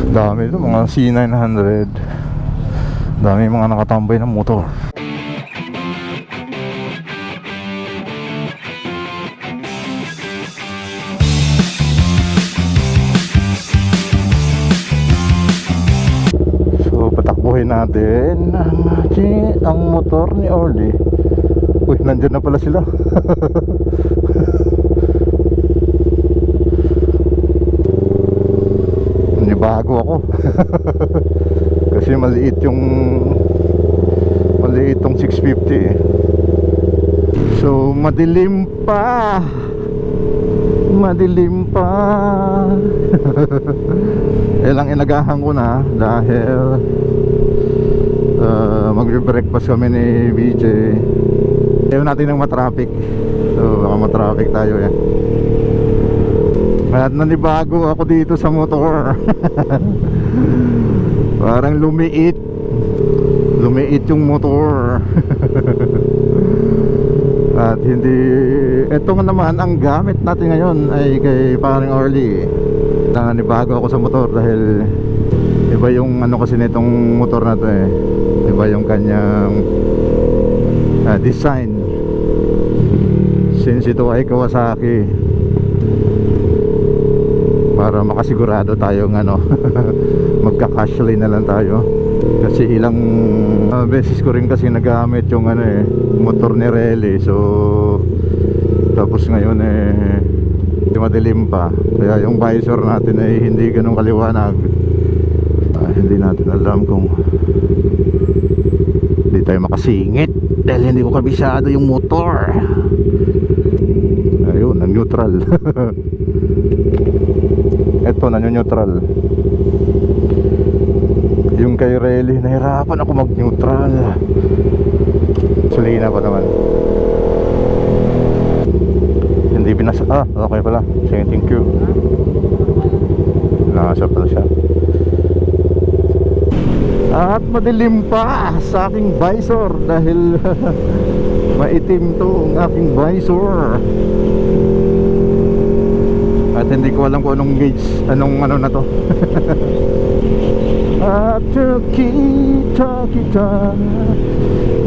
Dami ito, mga C900. Dami mga nakatambay ng motor. So patakbuhin natin ang motor ni Orly. Uy, nandyan na pala sila. Bago ako. Kasi maliit tong 650 eh. So madilim pa. Ilang inagahan ko na dahil magbe-breakfast kami ni BJ. Ayaw natin ng matraffic. So baka matraffic tayo eh. At nanibago ako dito sa motor. Parang lumiit yung motor. At hindi, eto nga naman ang gamit natin ngayon ay kay paring Orly. Nanibago ako sa motor dahil iba yung ano kasi nitong motor na to eh. Iba yung kanyang design. Since ito ay Kawasaki, para makasigurado tayong ano magka-cash lane na lang tayo. Kasi ilang beses ko rin kasi nagamit yung ano eh, motor ni Relly. So tapos ngayon eh madilim pa, kaya yung visor natin ay hindi ganun kaliwanag. Hindi natin alam kung hindi tayo makasingit dahil hindi ko kabisado yung motor. Ayun, nag-neutral. Ito, nano-neutral. Yung kay Relly, nahirapan ako mag-neutral. Sulina pa naman. Hindi binasa. Okay pala. Sige, thank you. Nasa pala siya. At madilim pa sa aking visor dahil maitim to ang aking visor. At hindi ko alam kung anong gauge, anong ano na to. At kita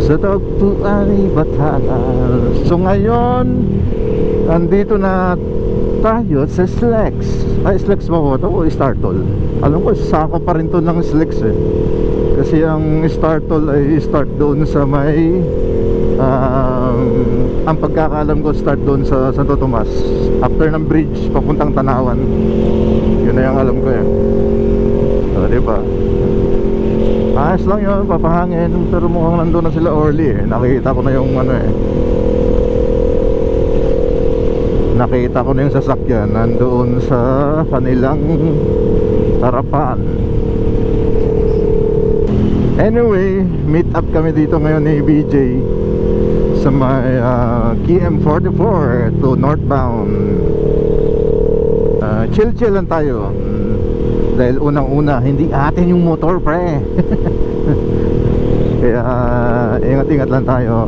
sa tagpuan ay Batangas. So ngayon andito na tayo sa Slex. Ay, Slex ba po ito o Startol? Alam ko, sako pa rin to ng Slex eh. Kasi ang Startol ay start doon sa may ang pagkakalam ko start doon sa Santo Tomas, after ng bridge papuntang Tanawan. Yun na yung alam ko eh. So, diba? Ayos lang yun, papahangin. Pero mukhang nandun na sila Orly eh. Nakita ko na yung ano eh, nakita ko na yung sasakyan nandoon sa kanilang harapan. Anyway, meet up kami dito ngayon ni BJ sa may KM44 to northbound. Chill lang tayo dahil unang-una hindi atin yung motor pre. Kaya ingat-ingat lang tayo.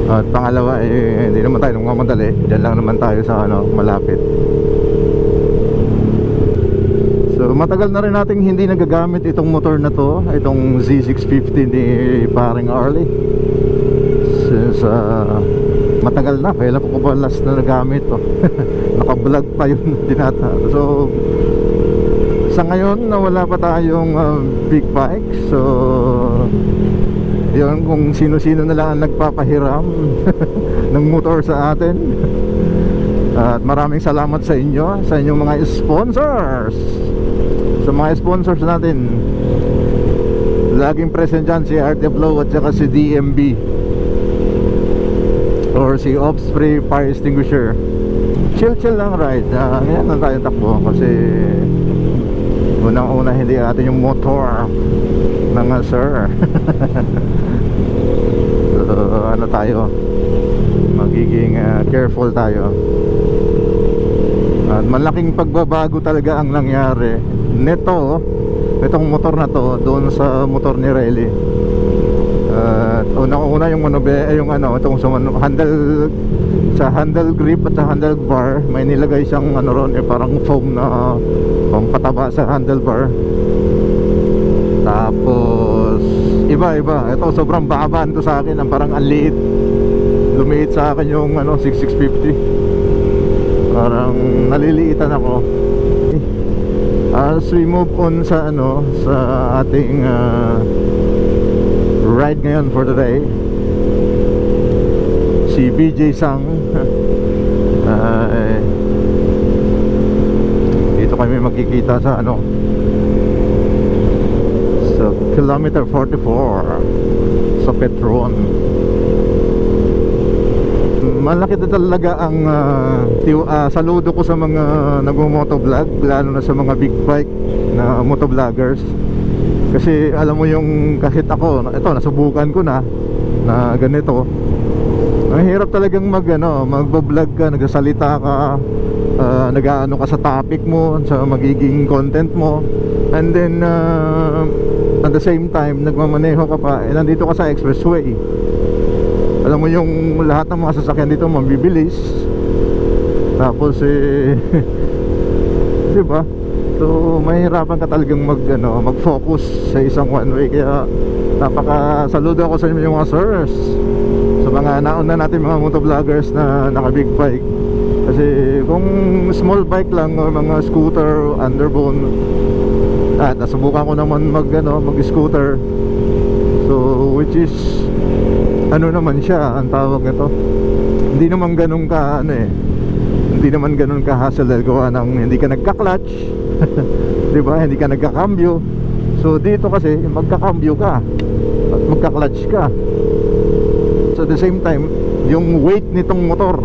At pangalawa hindi naman tayo nagmamadali. Diyan lang naman tayo sa ano, malapit. So matagal na rin nating hindi nagagamit itong motor na to, itong Z650 ni paring Orly. Since matagal na, kailan ko ba last na nagamit to. Naka-vlog pa yun dinata. So sa ngayon na wala pa tayong big bike, so yun, kung sino-sino na lang ang nagpapahiram ng motor sa atin. At maraming salamat sa inyo, sa inyong mga sponsors. Sa mga sponsors natin, laging present dyan si Arte Flow at saka si DMB or si Offspray Fire Extinguisher. Chill lang ride. Ganyan lang tayo takbo kasi unang-una hindi atin yung motor mga sir. So, ano tayo, magiging careful tayo. At malaking pagbabago talaga ang nangyari itong motor na to doon sa motor ni Relly. Unang-una yung monobe, yung ano, itong handle sa handle grip at sa handlebar may nilagay siyang ano ron, parang foam na pampataba sa handlebar. Tapos iba. Ito sobrang babaan to sa akin, ang parang ang liit. Lumiit sa akin yung 6650. Parang naliliitan ako. As we move on sa sa ating ride ngayon for today, si BJ Sang, dito kami magkikita sa sa kilometer 44 sa Petron. Malaki na talaga ang saludo ko sa mga nagmo-motovlog, lalo na sa mga big bike na motovloggers. Kasi alam mo yung kahit ako, ito nasubukan ko na ganito. Ang hirap talagang magbo-vlog ka, nagsasalita ka, nag-aano ka sa topic mo, sa magiging content mo. And then at the same time nagmamaneho ka pa, nandito ka sa expressway. Alam mo yung lahat ng mga sasakyan dito mabibilis. Tapos di ba? So mahirapan ka talagang mag-focus sa isang one way. Kaya napaka-saludo ako sa inyo mga sirs, sa mga nauna natin mga motovloggers na naka big bike. Kasi kung small bike lang o mga scooter, underbone, nasubukan ko naman mag-scooter. So which is naman siya, ang tawag nito, hindi naman ganun ka hindi naman ganun ka hassle dahil gawa ng hindi ka nagka-clutch. Di ba? Hindi ka nagka-cambio. So dito kasi magka-cambio ka at magka-clutch ka. So at the same time, yung weight nitong motor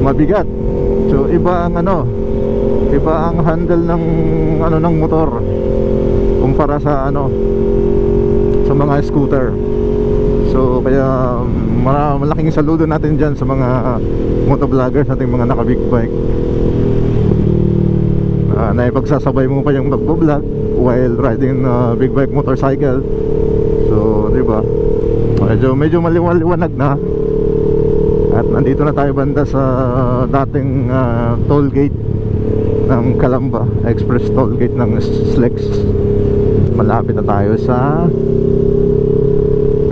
mabigat. So iba ang iba ang handle ng ng motor kumpara sa sa mga scooter. So kaya malaking saludo natin dyan sa mga motovloggers nating mga naka big bike, na ipagsasabay mo pa yung magbo-vlog while riding big bike motorcycle. So di ba, medyo maliwanag na. At nandito na tayo banda sa dating toll gate ng Calamba, express toll gate ng SLEX. Malapit na tayo sa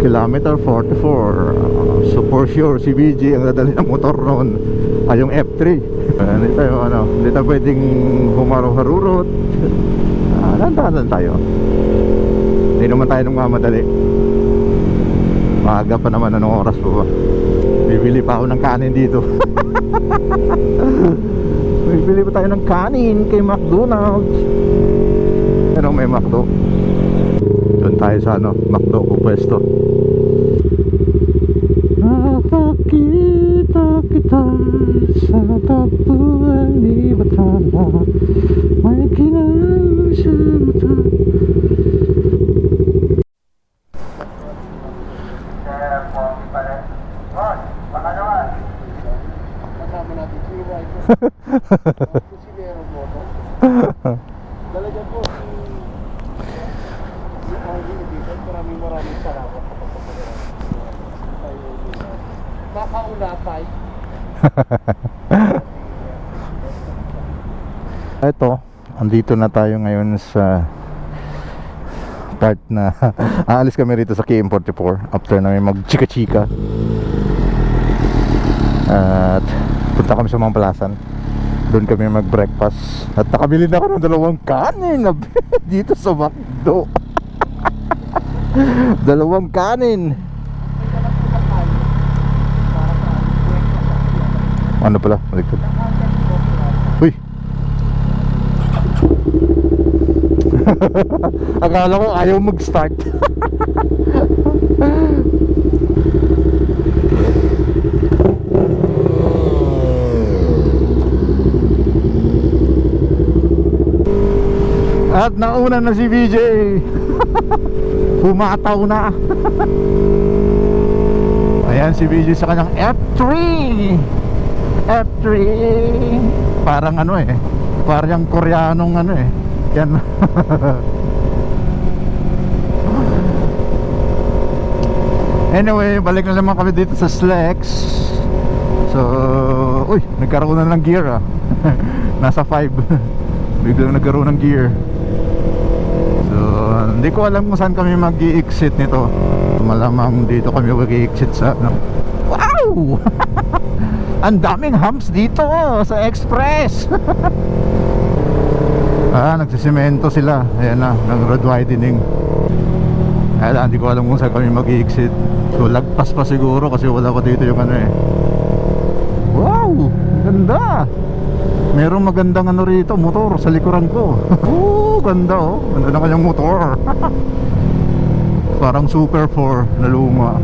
kilometer 44. So for sure si BG ang dadali ng motor noon ay yung F3. Hindi tayo hindi tayo pwedeng humaro-harurot. Lantaran tayo. Hindi naman tayo nung mamadali. Maaga pa naman, anong oras pa ba? Bibili pa ako ng kanin dito. Bibili pa tayo ng kanin kay McDonald's. May McDo. Doon tayo sa McDo ko pwesto. Nakakita kita sa tapuan ni Batala, may kinang sa mata. Kasama natin si Rico. Si Vero Moto. Dalaga po si Arvin dito. Maraming salamat. Nakaulapay. Ito, andito na tayo ngayon sa part na aalis kami rito sa KM44 after namin mag-chika-chika. At punta kami sa Mampalasan. Doon kami mag-breakfast. At nakabili na ako ng 2 kanin dito sa McDo. 2 kanin. Ano pala? Maligtad. Uy! Akala ko ayaw mag-start. At nauna na si BJ. Humataw na. Ayan si BJ sa kanyang F3. F3. Parang parang Koreanong yan. Anyway, balik na naman kami dito sa SLEX. So, uy, nagkaroon na ng gear ah. Nasa 5. Biglang nagkaroon ng gear. So, hindi ko alam kung saan kami mag-i-exit nito. Malamang dito kami mag-i-exit sa wow! Ang daming humps dito sa express. Nagsisemento sila. Ayan na, nag-road widening. Ayan, hindi ko alam kung saan kami mag-i-exit. So, lagpas pa siguro kasi wala ko dito yung ano eh. Wow! Ganda! Merong magandang ano rito, motor sa likuran ko. Ganda oh. Ganda na kanyang motor. Parang Super 4 na luma.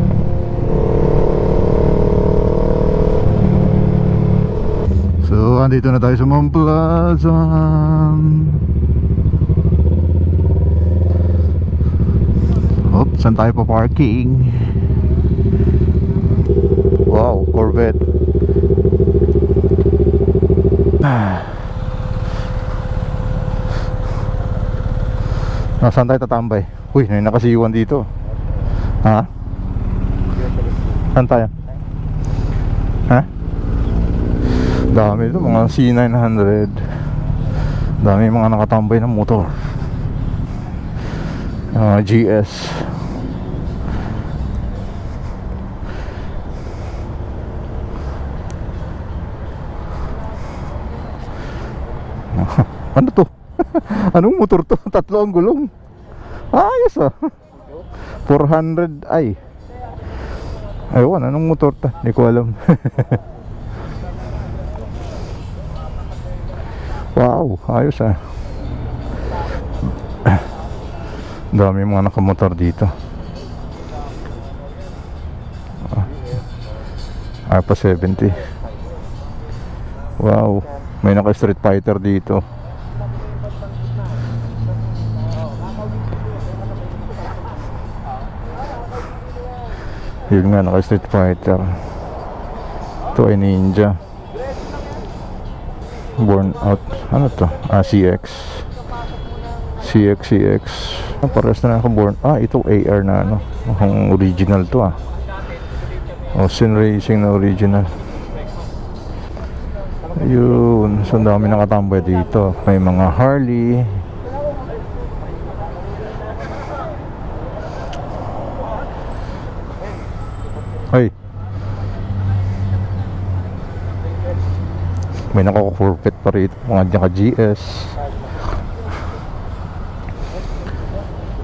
So, andito na tayo sa Mount Plaza. Hop, saan tayo pa parking? Wow, Corvette. Saan tayo tatambay? Uy, may nakasiwan dito. Ha? Saan tayo? Ha? Dami ito, mga C900. Dami mga nakatambay ng motor. GS. Ano to? Anong motor to? Tatlo ang gulong. Ayos ah. 400 ay. Ayun, anong motor to? Hindi ko alam. Wow, ayos ah. Dami mga nakamotor dito. ARPA 70. Wow, may naka Street Fighter dito. Yun nga, naka Street Fighter. Ito ay Ninja. Born out. Ano to? CX. CX. Pares na ako born. Ito AR na ano. Ang original to ah. Austin Racing na original. Yun. So dami nakatambay dito. May mga Harley. Ay. May naka-Corvette pa rito. Mga naka-GS.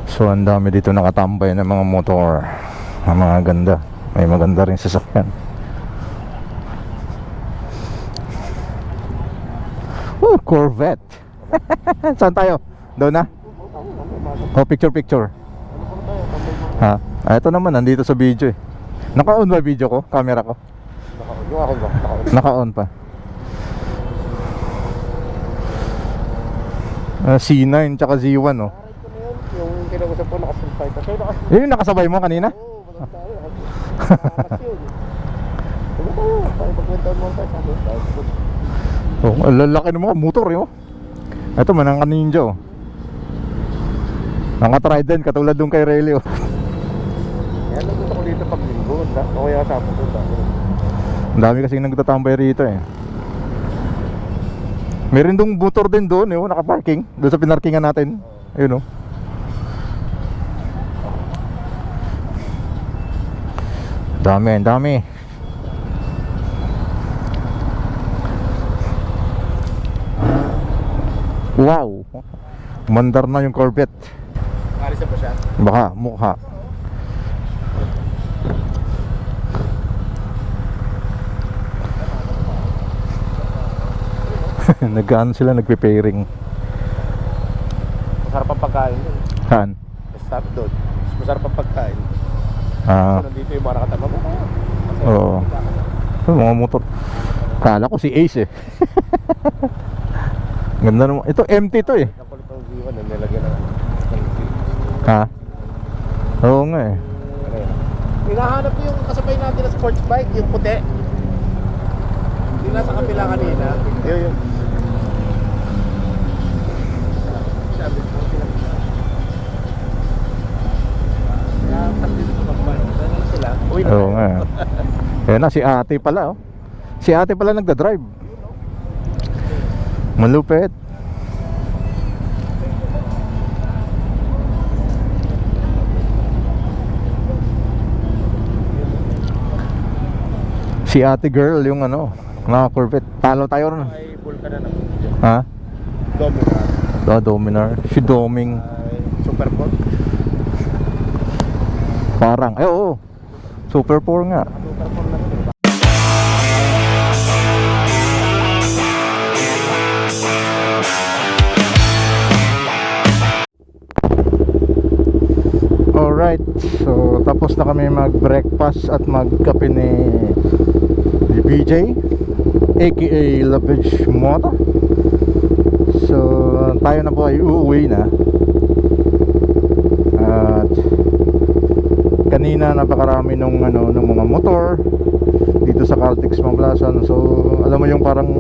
So ang dami dito nakatambay ng mga motor. Ang mga ganda. May maganda rin sasakyan. Corvette. Saan tayo? Doon na? Picture. Ha? Ito naman, nandito sa video eh. Naka-on ba video ko? Camera ko? Naka-on pa. C9 tsaka Z1 oh. Yung kinausap ko nakasulfay. Yun yung nakasabay mo kanina? Oo, maganda yun. Pagpuntahan mo tayo. Oh, lalaki ng mga motor yun. Ito man ang Ninja oh. Ang Trident katulad dun kay Rayleigh oh. Yan lang gusto ko dito pag linggo. O kaya kasama ko tayo. Ang dami kasing nagtatambay rito eh. Meron dong motor din doon eh, nakaparking doon sa pinarkingan natin. Ayun oh. Dami. Wow. Mandar na yung Corvette. Alisan pa siya? Baka mukha. Nag-ano sila, nagpe-pairing. Masarap ang pagkain doon. Han? Stop doon. Masarap ang pagkain. Nandito yung mga nakatama mo. Oo. Mga motor. Kala ko si Ace eh. Ganda naman. Ito empty to eh. Nakulit ang V1 na nilagyan ng Ha? Oo nga eh. hinahanap ko yung kasabay natin na sports bike, yung puti. Yung nasa kapila kanina. Yun. Sabi ko, kaya kasi dito magbike. Saan sila? Uy na. Oo nga. Ayan na si ate pala oh. Si ate pala nagda-drive. Malupit. Si ate girl yung ano, naka-Corvette. Talo tayo ron. Ay, Vulcan na naman. Ha? Dominar. Dominar. Si Doming. Ay, Super 4. Parang, oo. Super 4 nga. Super 4 lang ito. Alright, so tapos na kami mag-breakfast at magkape ni BJ aka Labage Moto. So tayo na po ay uuwi na. At kanina napakarami nung mga motor dito sa Caltex Mamblasan. So alam mo yung parang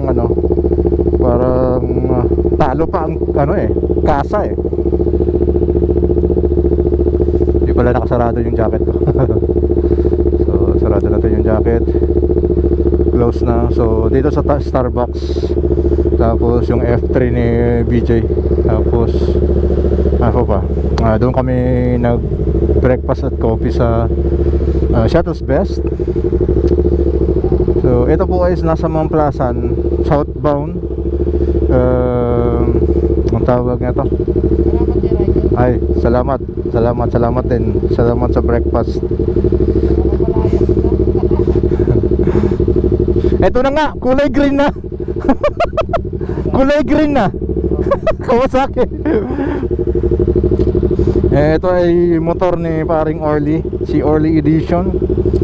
talo pa ang kasa eh. Di pala nakasarado yung jacket ko. So sarado na to yung jacket. Close na. So dito sa Starbucks. Tapos yung F3 ni BJ. Tapos ako pa doon kami nag breakfast at coffee sa Shuttle's Best. So ito po ay nasa Mamplasan southbound. Ang tawag nito ay salamat din, salamat sa breakfast. Ito na nga, kulay green na. Kulay green na. Kawasaki. Ito ay motor ni paring Orly, si Orly Edition.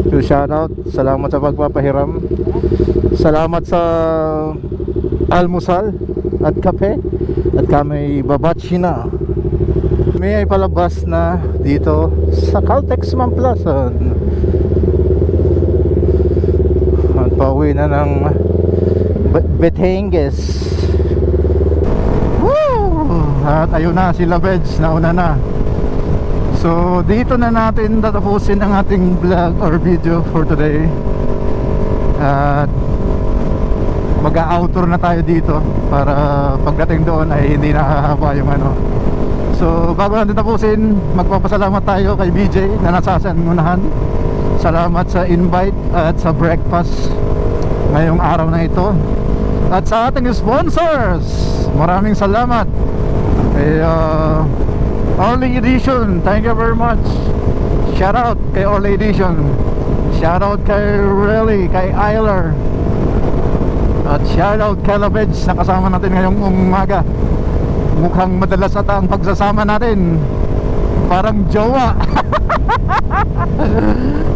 So shoutout, salamat sa pagpapahiram. Salamat sa almusal at kape. At kami babatsi na. May ay palabas na dito sa Caltex Mamplasan. At pauwi na ng Batangas. Woo! At ayun na, si Labeds nauna na. So dito na natin tatapusin ang ating vlog or video for today. At mag-a-outro na tayo dito para pagdating doon ay hindi nakahaba yung So bago natin tapusin, magpapasalamat tayo kay BJ na nasa unahan. Salamat sa invite at sa breakfast ngayong araw na ito. At sa ating sponsors, maraming salamat kay Orly Edition, thank you very much. Shout out kay Orly Edition. Shout out kay Relly, kay Eiler. At shout out kay Labeds na kasama natin ngayong umaga. Mukhang madalas ata ang pagsasama natin. Parang jowa.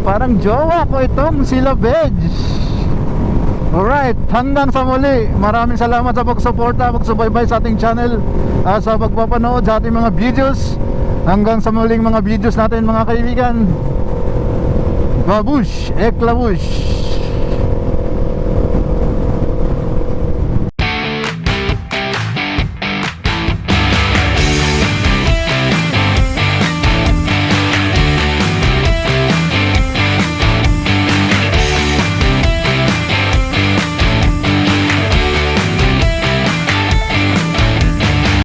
Parang jowa ko itong si Labeds. Alright, hanggang sa muli. Maraming salamat sa pagsuporta, pagsubaybay sa ating channel, sa pagpapanood sa ating mga videos. Hanggang sa muling mga videos natin mga kaibigan. Babush, eklabush.